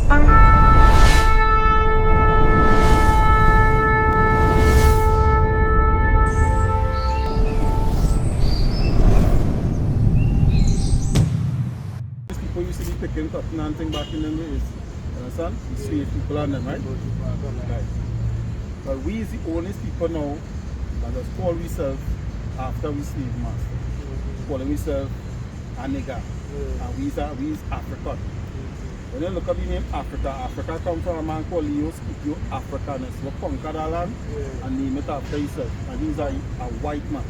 People used to be picking cotton and thing back in the days. You understand? You slave people on them, right? Right. But we is the only people now that just call ourselves after we slave master. Calling ourselves a nigger. And we is African. When you look at the name Africa, Africa come from a man called Leo Scipio Africanus, who conquered our land and name it after himself. And he's a white man.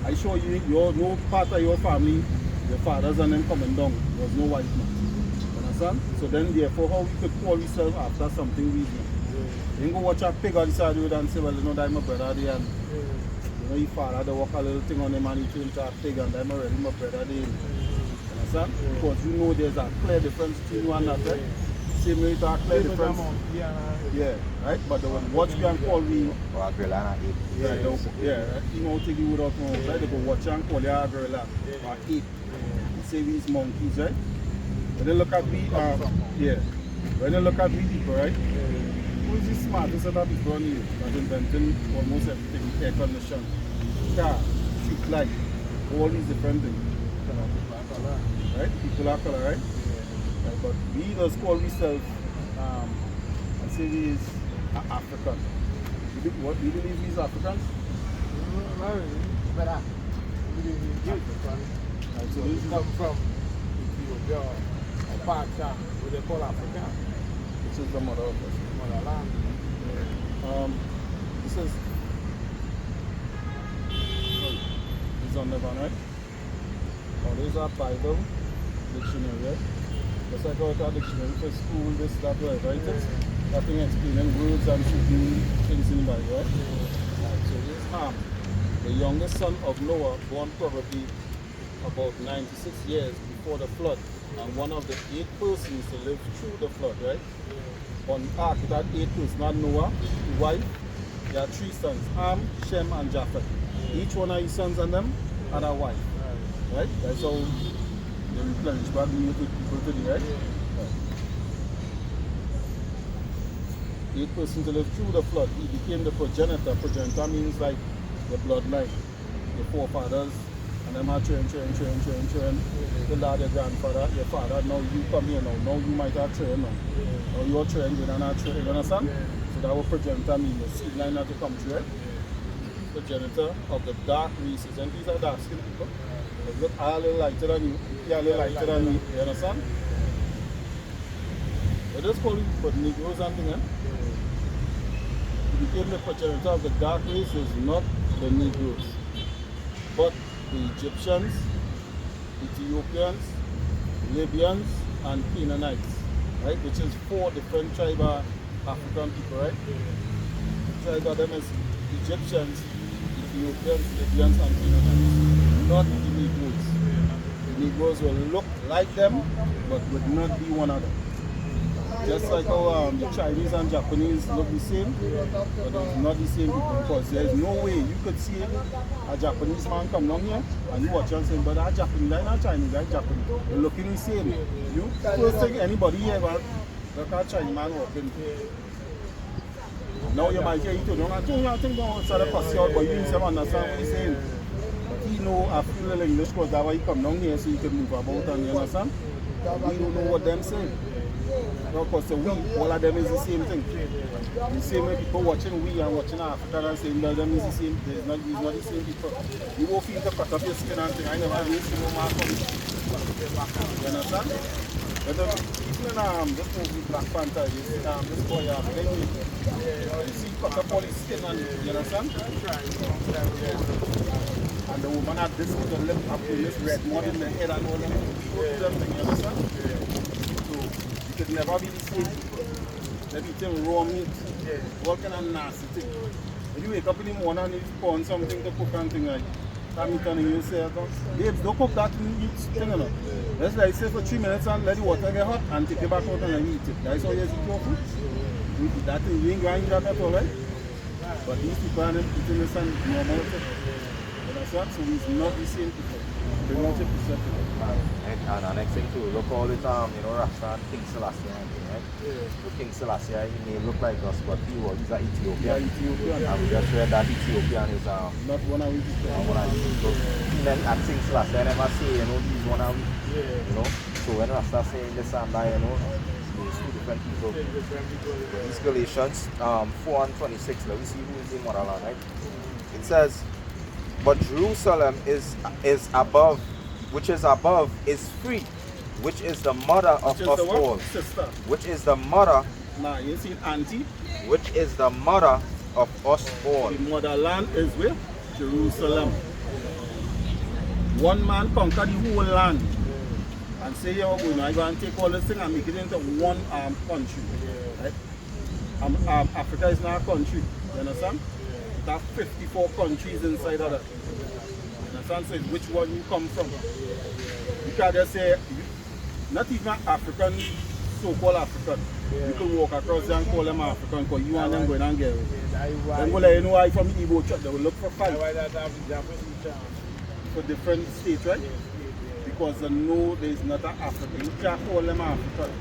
I show you, no part of your family, your fathers and them coming down, was no white man. You understand? So then therefore how we could call ourselves after something we do. You go watch a pig on the side of the road and say, well, you know, that's my brother there. And, you know, your father, they walk a little thing on him and he turns to a pig and that's already my brother there. Understand? Because you know there's a clear difference between you and that, right? Same way to a clear difference. Yeah, right? But the one watch you and call me. Yeah, you know, take you without no, right? They go watch you and call you a girl or ape. You say we's monkeys, right? When you look at me, when you look at me people, right? Who is the smartest of the people on you that inventing almost everything? Air condition, car, street light, all these different things. Right? People are color, right? Right? But we just call ourselves and say we is African. What we believe we is Africans? But I believe we is African. Right, so we come from Ethiopia or Pakistan, what they call Africa. This is the mother of us. Motherland. This is on the one, right? Oh, there's a Bible dictionary, right? Just like out a dictionary for school, this, that, right? That thing explaining words and shooting things in the Bible, right? Right, so this is Ham, the youngest son of Noah, born probably about 96 years before the flood, and one of the 8 persons to live through the flood, right? On the ark, that 8 persons, not Noah, his wife, there are 3 sons, Ham, Shem, and Japheth. Each one of his sons and them had a wife. Right? That's how they replenish back new people today, right? Right. 8 persons to live through the flood. He became the progenitor. Progenitor means like the bloodline. Your forefathers, and them had children. The lad, your grandfather, your father, now you come here now. Now you might have children now. Or your children, you don't have children, you understand? So that what progenitor means, the seed line has to come through, right? Progenitor of the dark races. And these are dark skinned people. Look a little lighter than you, a little lighter than me, you understand? But just call it for Negroes and things, He became the progenitor of the dark races, not the Negroes, but the Egyptians, Ethiopians, Libyans, and Canaanites, right? Which is 4 different tribes of African people, right? The tribe of them is Egyptians, Ethiopians, Libyans, and Canaanites. Not the Negroes. The Negroes will look like them, but would not be one of them. Just like how the Chinese and Japanese look the same, but it's not the same people, because there's no way you could see a Japanese man come down here and you watch and say, but that Japanese, that's not Chinese, that's Japanese. They're looking the same. You first think anybody here, but look at a Chinese man walking. Now you might hear you too, I think don't start to pass you out, but you didn't understand what he's saying. He know a few little English because that's why he come down here so he can move about and you understand? We don't know what them say. Because all of them is the same thing. The same way people watching we and watching Africa and saying that them is the same. It's not the same people. You won't feel to cut off your skin and thing. I never really see no mark on it. You understand? But even this movie Black Panther, you see this boy you see cut up all his skin and you understand? And the woman had this little lip up to this red one in the head and all them things, you understand? So you could never be the same people. Everything raw meat, all kind of nasty thing. When you wake up in the morning and you pour something to cook and thing like that meat and you say, babes, don't cook that meat thing enough. Let's like say for 3 minutes and let the water get hot and take it back out and eat it. That's how you eat your food. You eat that thing, you ain't going that at all, right? But these people are eating this and normal. So it's not the same people. Brainwashing perception. And the next thing too, look all the time, you know, Rasta and King Selassie and everything, right? Yeah. So King Selassie, he may look like us, but he's an Yeah, Ethiopian. Ethiopian. And we just read that Ethiopian is Not one of these people. one of these. So then at King Selassie, I never say, you know, he's one of we, Yeah. you know. So when Rasta saying this and that, you know, it's two different people. These Galatians 4 and 26, let me see who is in motherland, right? It says, but Jerusalem is above, which is above is free, which is the mother of us all. Sister. Which is the mother, Nah, you see auntie? which is the mother of us all. The motherland is where? Jerusalem. One man conquered the whole land. And say, yo, we're not going to take all this thing and make it into one country. Right? Africa is not a country. You understand? It has 54 countries inside of that. You understand? So it's which one you come from. You can't just say, not even African, so-called African. You can walk across there and call them African because you and them going and get it. Then go let you know why from the Igbo church, they will look for fight for different states, right? Because they know there is not an African. You can't call them African.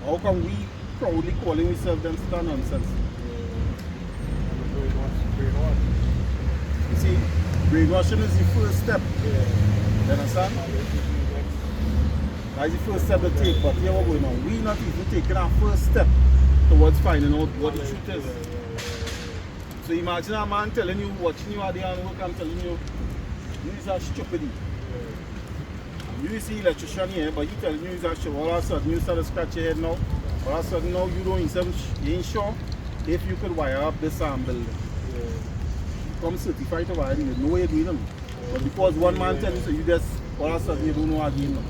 How come we proudly calling ourselves them such nonsense? You see, brainwashing is the first step. You understand? That's the first step to take, but here what going on? We not even taking our first step towards finding out what the truth is. So imagine a man telling you, watching you at the hand work and telling you, you are stupid. You see electrician here, but he telling you he's actually all of a sudden you start to scratch your head now. All of a sudden now you ain't sure if you could wire up this building. You come certified to wire it, you know what you're doing them. But because one man tells you, so you just all of a sudden you don't know what you're doing.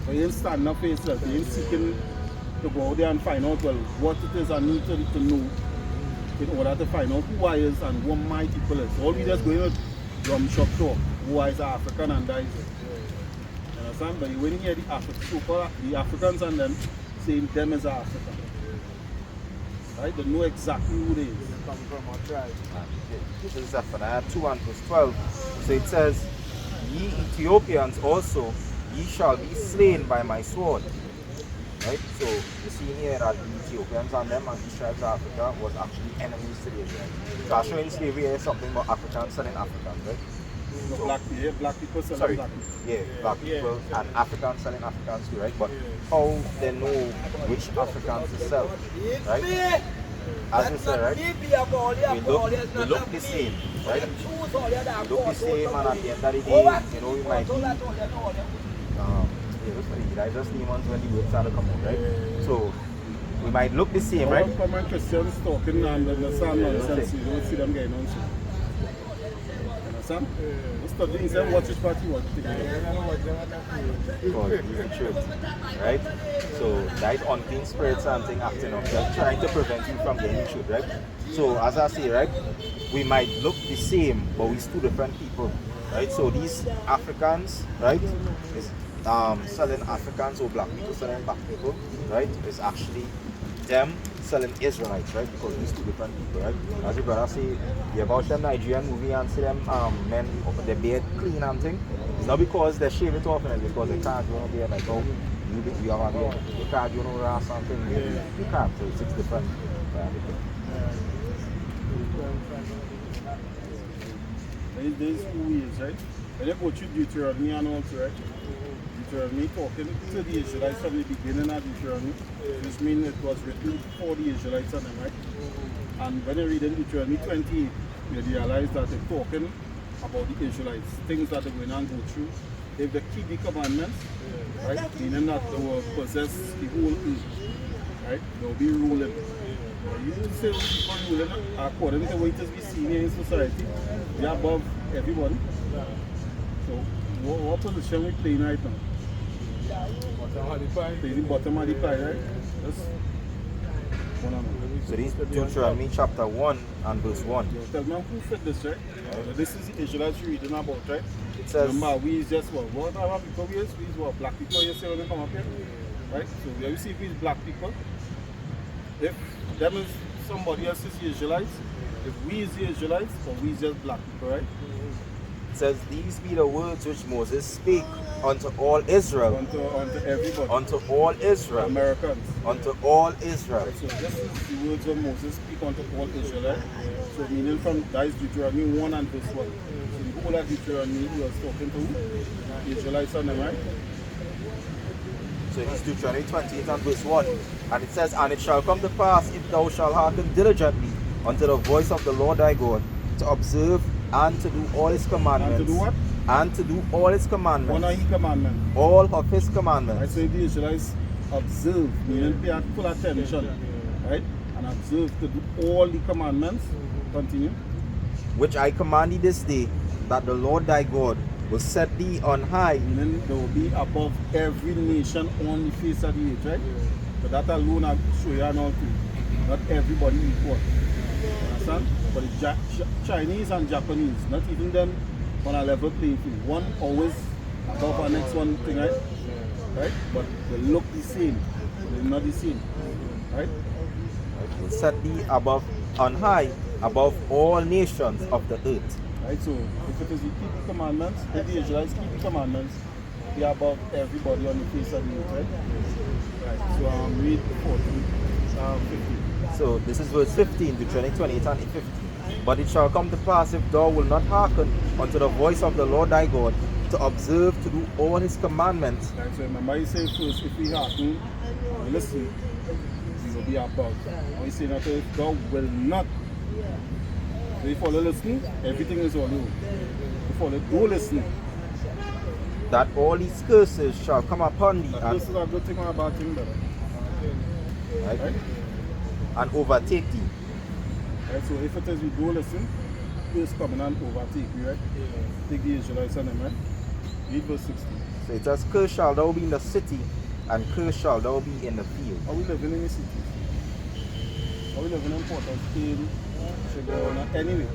So you ain't standing up for yourself, you ain't seeking to go out there and find out well what it is I need to know in order to find out who I is and what my people is. All we just going out from shop talk, who is African and that is it. You understand? But when you hear the Africans and them saying them as African. Right? They know exactly who they is. They come from a tribe. This is Zephaniah 2 and verse 12. So it says, ye Ethiopians also, ye shall be slain by my sword. Right? So you see here that the Ethiopians and them and these tribes of Africa was actually enemies to the Israelites. So showing slavery is something about Africans selling Africans, right? So black people selling black people. Black people and Africans selling Africans too, right? But how they know which Africans to sell, right? As we say, right? We look the same, right? We look the same, and at the end of the day, you know, we might be I just need ones when the words start to come out, right? So we might look the same, right? Common Christians talking and understand nonsense, you don't see them getting on shit. Understand? Stop doing them, watch which party you want to take. God, it's the truth, right? So that unclean spirits and thing acting up, they're trying to prevent you from getting the truth, right? So as I say, right, we might look the same, but we're two different people, right? So these Africans, right, is selling Africans or black people selling black people, right? It's actually them selling Israelites, right? Because these two different people, right? As your brother say, you watch them Nigerian movie and see them men their beard clean and thing. It's not because they shave it off, and it's because they can't do no beard like oh you have a beard. You can't do no ras and thing. You can't. So it's different. There's who he is, right? When you go through Deuteronomy and all, right? Deuteronomy talking to the Israelites from the beginning of Deuteronomy, which means it was written for the Israelites and them, right? And when you read in Deuteronomy 28, you realize that they're talking about the Israelites, things that they're going to go through. If they keep the commandments, right? Meaning that they will possess the whole earth, right? They'll be ruling. You say people ruling according to what it is we see here in society, they're above everybody. So what position we playing right now? Playing the bottom of the pie, right? That's one of them. So this Deuteronomy chapter 1 and verse 1. Tell me who fit this, right? This is the Israelites you're reading about, right? It says, remember, we is just what our people we is what black people you say when they come up here, right? So you see we is black people. If them is somebody else is the Israelites, if we is the Israelites, or we is just black people, right? says, these be the words which Moses spake unto all Israel. Unto everybody. Unto all Israel. Americans. Unto all Israel. So this is the words of Moses speak unto all Israel. So meaning from that is Deuteronomy 1 and verse 1. So the whole of Deuteronomy he was talking to who? The Israelites on them, right? So it's Deuteronomy 28 and verse 1. And it says, and it shall come to pass, if thou shalt hearken diligently unto the voice of the Lord thy God, to observe and to do all his commandments. And to do what? And to do all his commandments. One of his commandments. All of his commandments. I say the Israelites observe, meaning pay full attention, right? And observe to do all the commandments. Continue. Which I command thee this day, that the Lord thy God will set thee on high. Meaning they will be above every nation on the face of the earth, right? So that alone I show you and all too. Not everybody equal. You understand? But the Chinese and Japanese, not even them on a level playing field. One always above the next one thing, right? Right? But they look the same, but they're not the same. Right? Will set thee above on high, above all nations of the earth. Right? So if it is you keep the commandments, if the Israelites keep the commandments, they are above everybody on the face of the earth, right? Right. So read 14, 15. So this is verse 15, Deuteronomy 28 and 15. But it shall come to pass, if thou wilt not hearken unto the voice of the Lord thy God, to observe to do all his commandments. Right, so remember you say first, if we hearken, listen, we will be above. Now you say that if thou will not. So if you follow listen, everything is all you. If you follow do listen. That all these curses shall come upon thee, This is a good thing or a bad thing, brother. right? And overtake thee. Right, so if it is we do listen, first come and overtake you, right? Take the Israelites on them, right? Read verse 16. So it says, cursed shall thou be in the city, and cursed shall thou be in the field. Are we living in the cities? Are we living in Port of Spain, Chigona, anyway?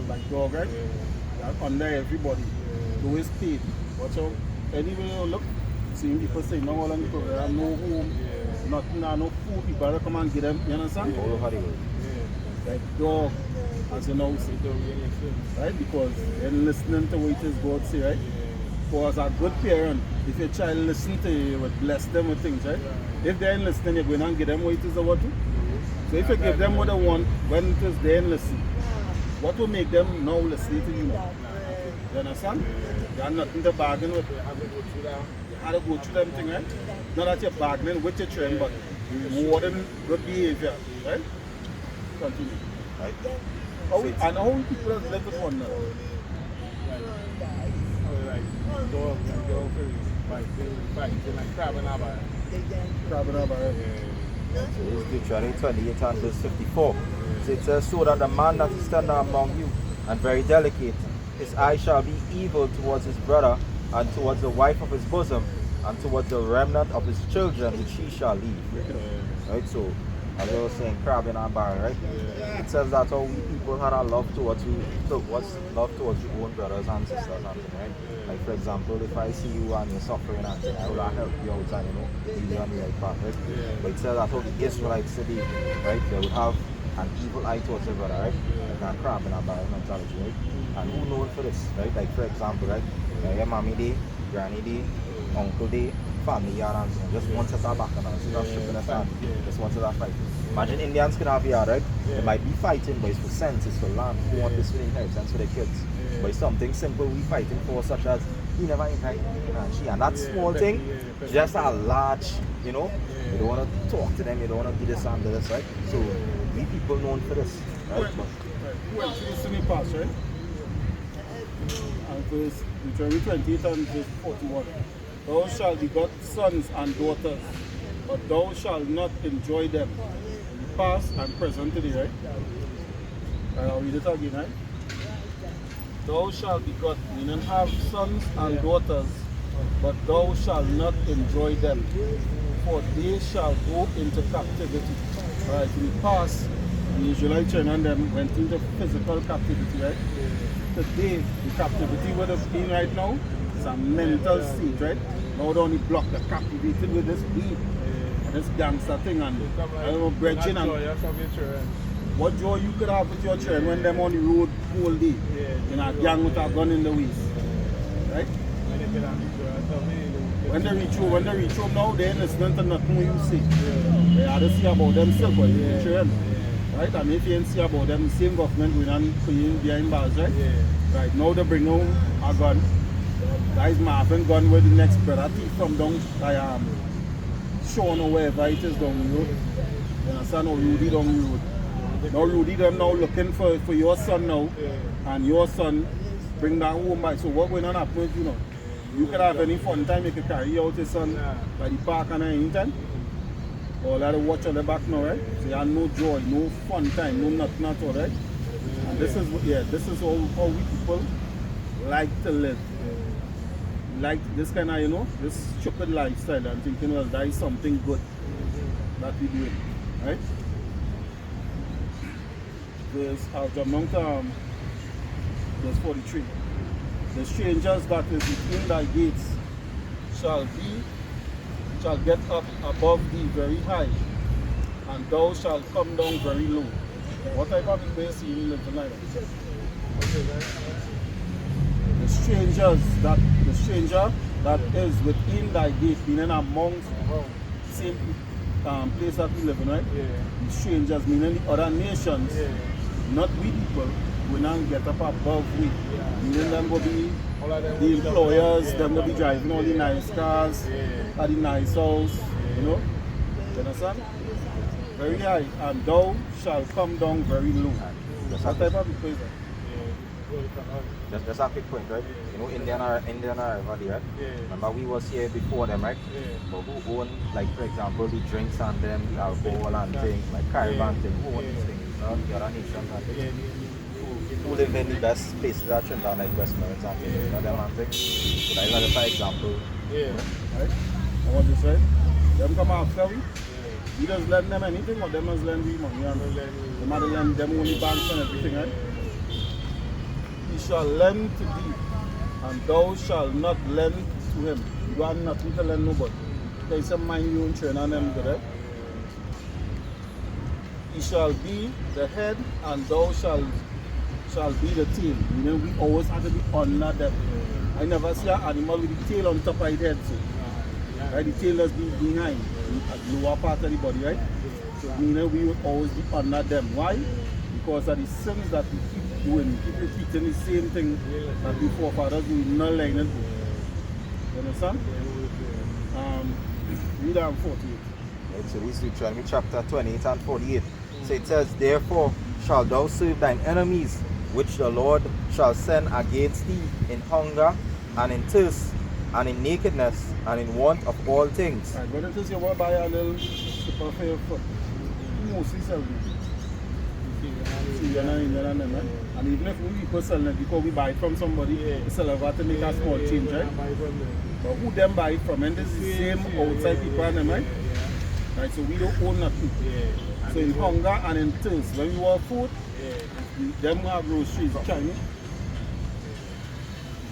Like dog, right? They're under everybody. Though is paid. Watch out. Anyway, you look, seeing people say no all on the program, no home, nothing, no food, people are come and get them, you understand? All over the world. Like dog, as you know, right? Because they're listening to what it is God say, right? Because as a good parent, if your child listen to you, you would bless them with things, right? If they're listening, you're going to give them what it is they want to. So if you give them what they want, when it is they listen, what will make them now listen to you? You understand? You have nothing to bargain with. You have to go through them thing, right? Not that you're bargaining with your children, but more than good behavior, right? Continue. Right? And how people have lived with one another? Like crab and abba. Crab and abba, right? So this is Deuteronomy 28 and verse 54. So it says, so that the man that is tender among you, and very delicate, his eye shall be evil towards his brother, and towards the wife of his bosom, and towards the remnant of his children, which he shall leave. Right? So, as I was saying, crab in our barrel, right? It says that how we people had a love towards you, love towards your own brothers and sisters and things, right? Like for example, if I see you and you're suffering and thing, I will help you out and lead you on the right path, right? But it says that how the Israelites today, right? They would have an evil eye towards their brother, right? Like a crab in a barrel mentality, right? And who knows for this, right? Like for example, right? Your mommy day, granny day, uncle day, family yard and things. Just one set of back and so just shipping a stand. Just one set of fight. Imagine Indians can have yard, right? They might be fighting, but it's for sense, it's for land. Who want this for the inheritance for their kids. But it's something simple we fighting for, such as he never invited me and she. And that small thing, just a large, you know, you don't want to talk to them, you don't want to do this and this, right? So we people known for this, right? Well, it's in the past, right? And verse Deuteronomy 28 and verse 41. Thou shalt begot sons and daughters, but thou shalt not enjoy them. In the past and present today, right? I'll read it again, right? Thou shalt begot, meaning have sons and daughters, but thou shalt not enjoy them, for they shall go into captivity. Right? In the past, the Israelite children and them went into physical captivity, right? Today, the captivity would have been right now, it's a mental state, right? Now they only block the captivated with this beat and this gangster thing and I don't know, bridging and what joy you could have with your children when them on the road whole day in a gang with a gun in the waist. When they reach home now, they ain't listening to nothing you say. They have to see about themselves, but right? And if you ain't see about them, the same government going on playing behind bars, right? Right, now they bring home a gun. Guys, Marvin gun with the next brother thief from down Sean or wherever it is down the road. You understand? Or Rudy down the road. Now Rudy them now looking for your son now, and your son bring that home back. So what going on happen with you now? You can have any fun time, you can carry out your son by the park and anytime. Or let watch on the back now, right? So you have no joy, no fun time, no nothing at all, right? And this is how we people like to live. Like this kind of, this stupid lifestyle and thinking, well, that is something good that we do, right? Verse verse 43. The strangers that is within thy gates shall get up above thee very high, and thou shalt come down very low. What type of place you live tonight? The stranger that is within thy gate, meaning amongst the same place that we live in, right? The strangers, meaning the other nations, not we people, will not get up above we. Meaning them will be the employers, them will be driving all the nice cars, at the nice house, you understand? Very high, and thou shalt come down very low. What type of place? Just a quick point, right? Indian Valley, right? Remember we was here before them, right? But who own, like for example, the drinks and them, the alcohol and things, like caravan thing, who own these things? The other nations and things. Who live in the best places at Trinidad, like Westmoreland and things, them and things. So that is just an example. Right? And what you say? Them come after we? We just lend them anything, or them just lend we money? Them have to lend them only banks and everything, right? He shall lend to thee, and thou shalt not lend to him. You have nothing to lend nobody. There is a mind you own train on them, right? He shall be the head, and thou shalt be the tail. We always have to be under them. I never see an animal with the tail on top of its head. So. Right? The tail is behind, at the lower part of the body, right? So we would always be under them. Why? Because of the sins that we keep doing. We keep repeating the same thing that the forefathers do, not like it. You understand? Read on 48. Right, so this is Deuteronomy chapter 28 and 48. So it says, therefore shalt thou serve thine enemies, which the Lord shall send against thee in hunger and in thirst and in nakedness and in want of all things. Right, but it is you want to buy a little slipper for your foot. Mostly sell it. And even if we people sell it because we buy it from somebody, we sell it to make a small change, right? But who them buy it from? And this is the same outside people and them, right? Right, so we don't own nothing. So in hunger and in thirst, when we want food, them have groceries,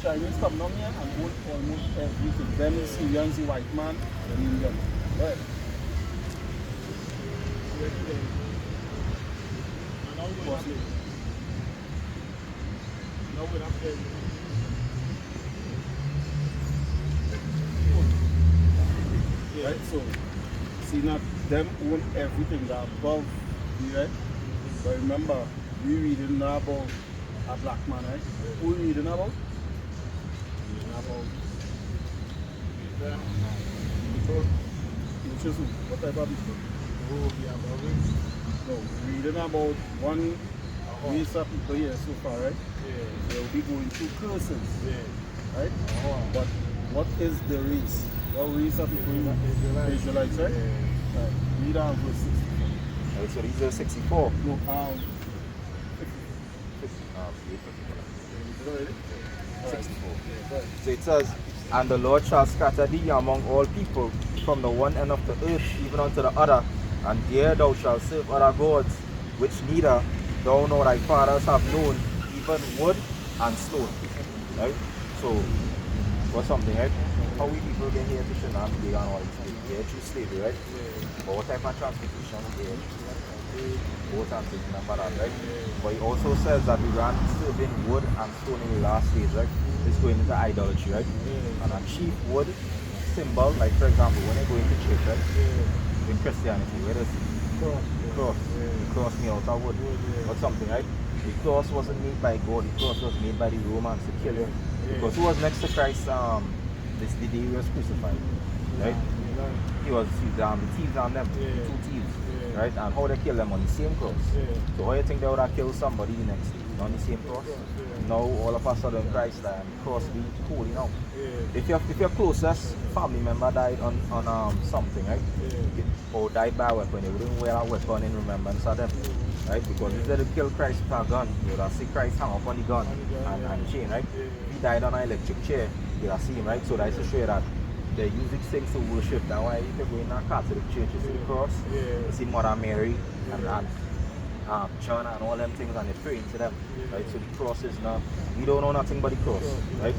Chinese come down here and own almost everything. Them the Syrians, the white man, the Indian. Right. Right, so see now them own everything that above me, right? But remember, we reading now about a black man, right? Who we reading about? Which is who? What type of people? No, reading about one race of people here so far, right? They'll be going through curses, right? But what is the race? What race of people? Israelites, right? Right. Read on verse 64. Right, so these are 64. No, 64. So it says, and the Lord shall scatter thee among all people, from the one end of the earth even unto the other, and there thou shalt serve other gods, which neither thou nor thy fathers have known, even wood and stone. Right? So, what's something, right? how we people get here to Shinam, they and all these things. They're through slavery, right? But what type of transportation we get? Both and things, remember that, right? But he also says that we ran serving wood and stone in the last days, right? It's going into idolatry, right? And a chief wood symbol, like for example, when they go into church, right? In Christianity, where does cross? The cross made out of wood or something, right? The cross wasn't made by God, the cross was made by the Romans to kill him. Because who was next to Christ the day he was crucified, right? He was the thieves on them, two thieves, right? And how they kill them on the same cross. So how you think they would have killed somebody the next day on the same cross? Now all of a sudden Christ died and the cross be holy now. If your closest family member died on something, right? Or died by a weapon, you wouldn't wear a weapon in remembrance of them. Right? Because if they kill Christ with a gun, you would have seen Christ hang up on the gun and chain, right? If he died on an electric chair, you would have seen him, right? So that's to show you that they use these things to worship. That's why if you go in a Catholic church, you see the cross, you see Mother Mary and John and all them things, and they pray to them, right? So the cross is not, we don't know nothing but the cross, right?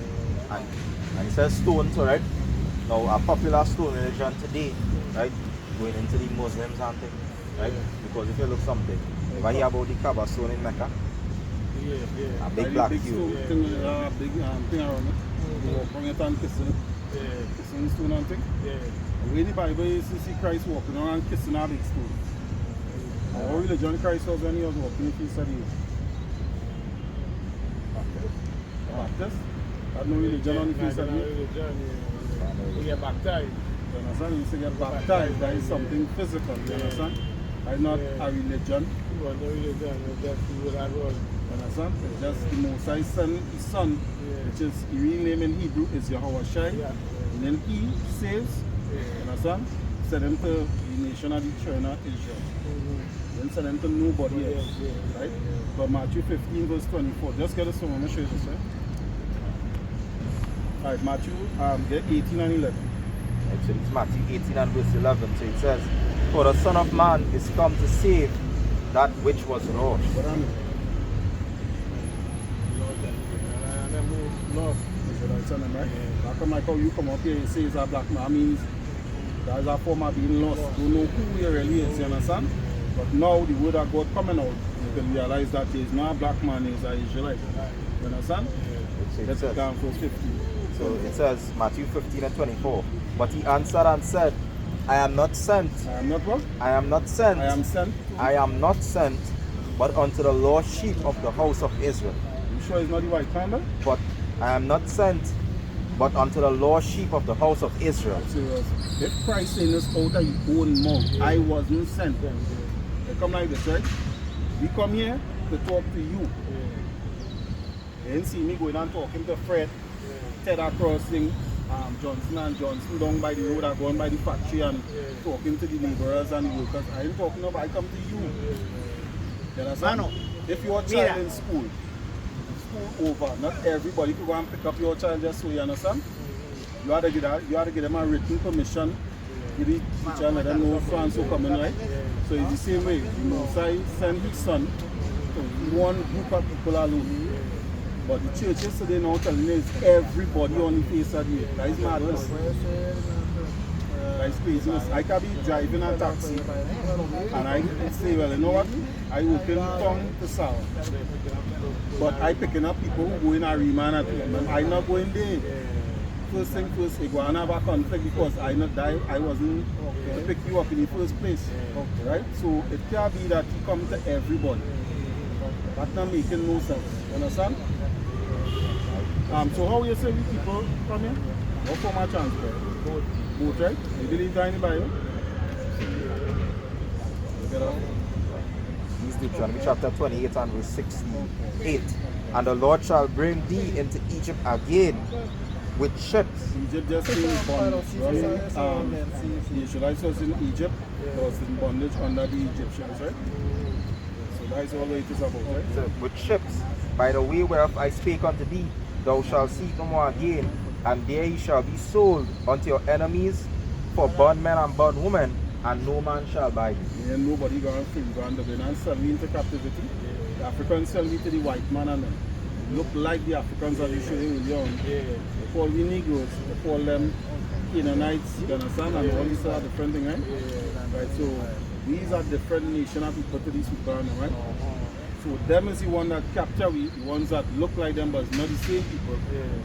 And it says stone, so right? Now a popular stone religion today, right? Going into the Muslims and things, right? Because if you look something, if I hear about the Kaaba stone in Mecca, a big black cube. Big thing around it. You walk on it and kissing stone and thing. When the Bible is to see Christ walking around kissing a big stone. Our religion Christ was when he was walking the face of the earth. Baptist? Had no religion on the face of the earth. We get baptized. You understand? You used to get baptized. That is something physical. You understand? That's not a religion. No religion, it's just what I wrote. You understand? It's just the Most High Son, which is, the real name in Hebrew is Yahushua. And then he saves, you understand? Send him to the nation of the children of Israel. Then send him to nobody else. Right? But Matthew 15 verse 24. Just get us some, I'm going to show you this, right? Alright, Matthew get 18 and 11. Right, so it's Matthew 18 and verse 11. So it says, for the Son of Man is come to save that which was lost. What I mean? Lord. Right? How come like how you come up here and say it's a black man? Means that is a form of being lost. Don't know who he really is, you understand? But now the word of God coming out, you can realize that he is not a black man, he is an Israelite. You understand? Let's go down verse 15. So it says, Matthew 15 and 24. But he answered and said, I am not sent. I am not what? I am not sent. I am sent. I am not sent, but unto the lost sheep of the house of Israel. You sure it's not the white man? But I am not sent, but unto the lost sheep of the house of Israel. Serious. If Christ saying this out of your own mouth, I wasn't sent. They come like this, right? We come here to talk to you. You didn't see me going and talking to Fred, Ted crossing, Johnson and Johnson down by the road or going by the factory and talking to the laborers and the workers. I ain't talking about, I come to you. You understand? If your child in school over, not everybody could go and pick up your child just so, you understand? You have to give them a written permission. Give the teacher and let them know France will come in, right? So it's the same way. The Mosai send his son to one group of people alone. But the churches today now telling you it's everybody on the face of the earth. That is madness. That is craziness. I can be driving a taxi and I say, well, you know what? I open tongue to sound. But I picking up people who go in a remand at them. I'm not going there. First thing first, we go and have a conflict because I wasn't to pick you up in the first place. Right? So it can't be that you come to everybody. That's not making no sense. You understand? So how you say we people come here? What form of transport? Boat, right? You believe that in the Bible? Deuteronomy chapter 28 and verse 68. And the Lord shall bring thee into Egypt again with ships. Egypt just in bondage. The Israelites was in Egypt, was in bondage under the Egyptians, right? So that is all it is about, right? So, with ships, by the way whereof I spake unto thee, thou shalt see no more again, and there ye shall be sold unto your enemies for bondmen and bondwomen, and no man shall buy you. Yeah, nobody going free, going to and sell me into captivity. The Africans sell me to the white man and them. look like the Africans that you show you young. Yeah. They call we Negroes, they call them Canaanites, you understand? And all these are different things, right? Right, so these are different nation of people to these people, right? So them is the one that capture we, the ones that look like them but it's not the same people.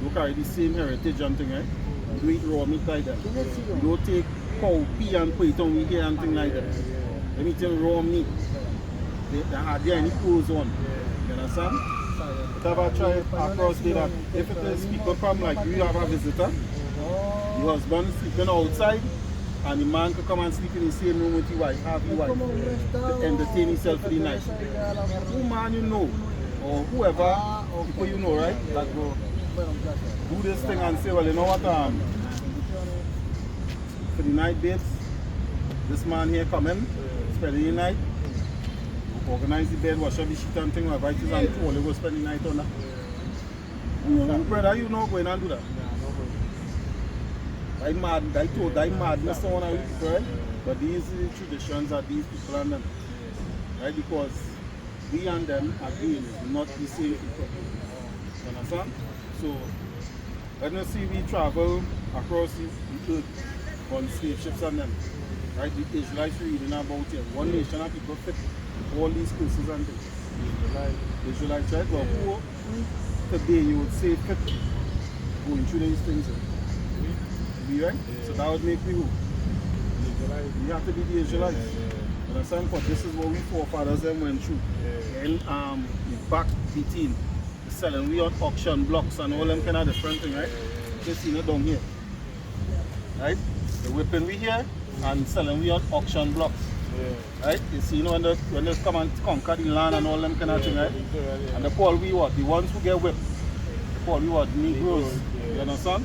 You carry the same heritage and thing, right? You do eat raw meat like that. You don't take cow pee and put it on we here and thing like that. Let me tell you raw meat. They hardly any clothes on. You understand? But I try across there that if it is people come like you have a visitor, the husband is sleeping outside and the man can come and sleep in the same room with your wife, have your wife, to entertain himself for the night. Who man you know, or whoever, people you know, right, that go do this thing and say, well, you know what, for the night dates, this man here come in, spend the night, organize the bed, wash up the sheet and thing, invite his and all, they go spend the night on that. Who brother you know going and do that? That madness on our people, right? But these traditions are these people and them. Right? Because we and them again is not the same people. You understand? So when you see we travel across the earth on slave ships and them, right? The Israelites reading about here. One nation of people fit all these curses and things. Israelites, right? Well, who today you would say fit going through these things? Right? So that would make me who? You have to be the Israelites. You understand? But this is what we forefathers them went through. And back between selling we on auction blocks and all them kind of different thing, right? You see it down here. Right? The whipping we here and selling we on auction blocks. Right? You see, when they come and conquer the land and all them kind of thing, right? And they call we what? The ones who get whipped. They call we what? Negroes. You understand?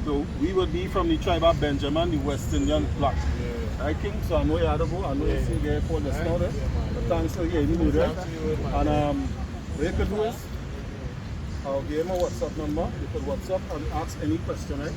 So we would be from the tribe of Benjamin, the West Indian black. Right, King? So I know you had to go. I know you see there for the snow there. But thanks for you know there. And what you could do is I'll give him a WhatsApp number. You could WhatsApp and ask any question, right?